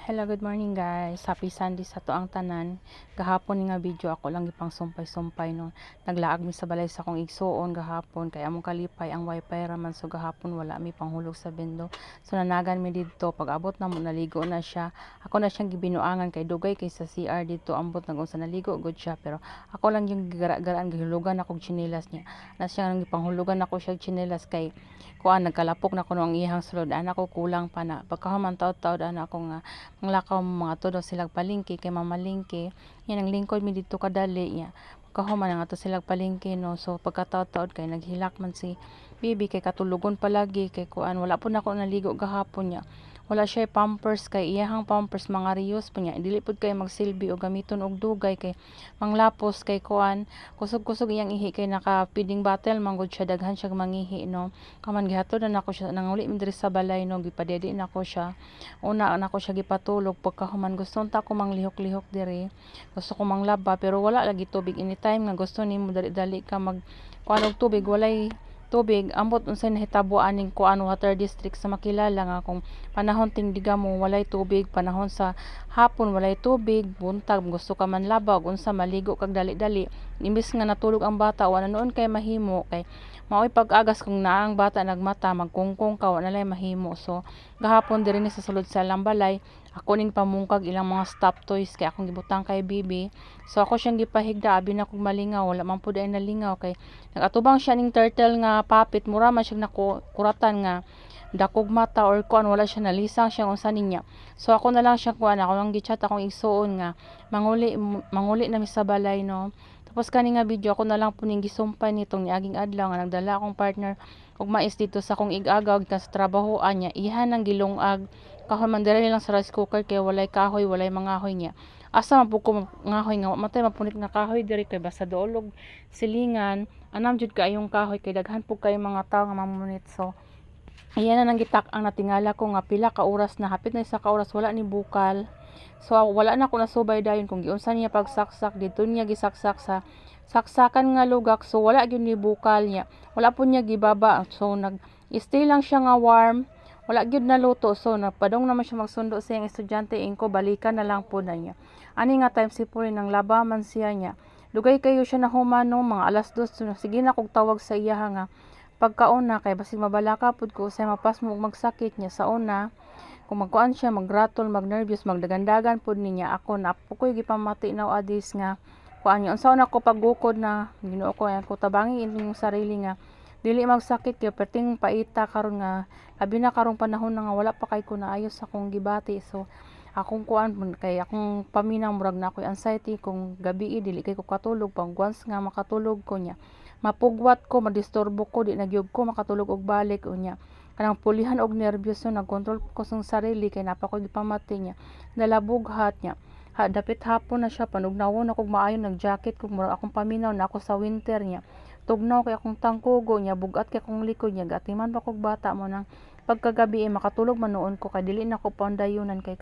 Hello, good morning guys. Happy Sunday sa to ang tanan. Gahapon nga video ako lang gipang sumpay-sumpay no. Naglaag mi sa balay sa akong igsuon gahapon kay among kalipay ang wifi raman so gahapon wala mi panghulog sa bendo. So nanagan mi didto pag abot na mo naligo na siya. Ako na siyang gibinuangan kay dugay kay sa CR dito ambot nag unsa naligo gud siya pero ako lang yung gara-garaan gihulugan akong tsinelas niya. Na siya nang gipanghulugan ako siya tsinelas kay kuan nagkalapok na kuno ang iyang sulod ana ko kulang pa na pagkahuman taud-taud ana ko nga manglakaw mga to daw silag palengke kay mamalingke yan ang lingkod mi dito kadali ya kahuman nga to silag palengke no so pagkataod-taod kay naghilak man si bibi kay katulugon palagi kay kuan wala po nako naligo gahapon niya wala siya pampers kay iyahang pampers mga riyos pa niya dili pud kay magsilbi o gamiton og dugay kay manglapos kay kuan kusog-kusog iyang ihi kay naka feeding bottle manggod siya daghan siya mangihi no kaman gihatod na nako siya nanguli mi diri sa balay no gipadedi nako siya una nako siya gipatulog pagkahuman gusto ta ko manglihok-lihok diri gusto ko manglaba pero wala lagi tubig anytime nga gusto nimo dali-dali ka mag kuan og tubig walay tubig ambot unsay nahitabo aning kuan water district sa makilala nga kung panahon tingdiga mo walay tubig panahon sa hapon walay tubig buntag gusto ka man laba ug unsa maligo kag dali-dali imbis nga natulog ang bata wala noon kay mahimo kay maoy pag-agas kung naa ang bata nagmata magkungkung ka wala lay mahimo so gahapon diri ni sa sulod sa lambalay ako ning pamungkag ilang mga stop toys kay akong gibutang kay bibi so ako siyang gipahigda abi na kog malingaw wala man pud ay nalingaw kay nagatubang siya ning turtle nga papit mura man siya nakuratan nga dakog mata or kuan wala siya nalisang siya unsa ninya so ako na lang siya kuan ako lang gichat akong igsuon nga manguli na mi sa balay no tapos kani nga video ako na lang po ning gisumpay nitong niaging adlaw nga nagdala akong partner og mais dito sa akong igagaw gikan sa trabahoan niya ihan ang gilungag kahoy man diri lang sa rice cooker kay walay kahoy walay mangahoy niya asa man pud ko ngahoy nga matay mapunit nga kahoy diri kay basta doolog silingan anam jud kaayong kahoy kay daghan pud kay mga tawo nga mamunit so ayan na nang gitak ang natingala ko nga pila ka oras na hapit na isa ka oras wala ni bukal so wala na ko nasubay dayon kung giunsa niya pagsaksak dito niya gisaksak sa saksakan nga lugak so wala gyud ni bukal niya wala po niya gibaba so nag stay lang siya nga warm wala gyud naluto so napadong naman siya magsundo sa iyang estudyante ingko balikan na lang po na niya ani nga time sipuri nang laba man siya niya dugay kayo siya na humano mga alas 2 so, sige na kog tawag sa iya nga pagkauna kay basig mabalaka pud ko usay mapas mo magsakit niya sa una kung magkuan siya magratol magnervyos magdagandagan pud niya ako na pukoy gipamati nowadays nga kuan niya unsa na ko paggukod na Ginoo ko yan ko tabangi inyong sarili nga dili magsakit kay perting paita karon nga abi na karong panahon na nga wala pa kay ko naayos akong gibati so akong kuan kay akong paminaw murag na ako'y anxiety kung gabi dili kay ko katulog pang once nga makatulog ko niya mapugwat ko madisturbo ko di nagyob ko makatulog og balik unya kanang pulihan og nervyos so nagkontrol ko sa sarili kay napa ko gipamati niya nalabughat niya dapit hapon na siya panugnawon ako maayo nag-jacket kung murag akong paminaw na ako sa winter niya tugnaw kay akong tangkugo niya bugat kay akong likod niya gatiman pa kog bata mo nang pagkagabi makatulog man noon ko kay dili na ko pandayunan kay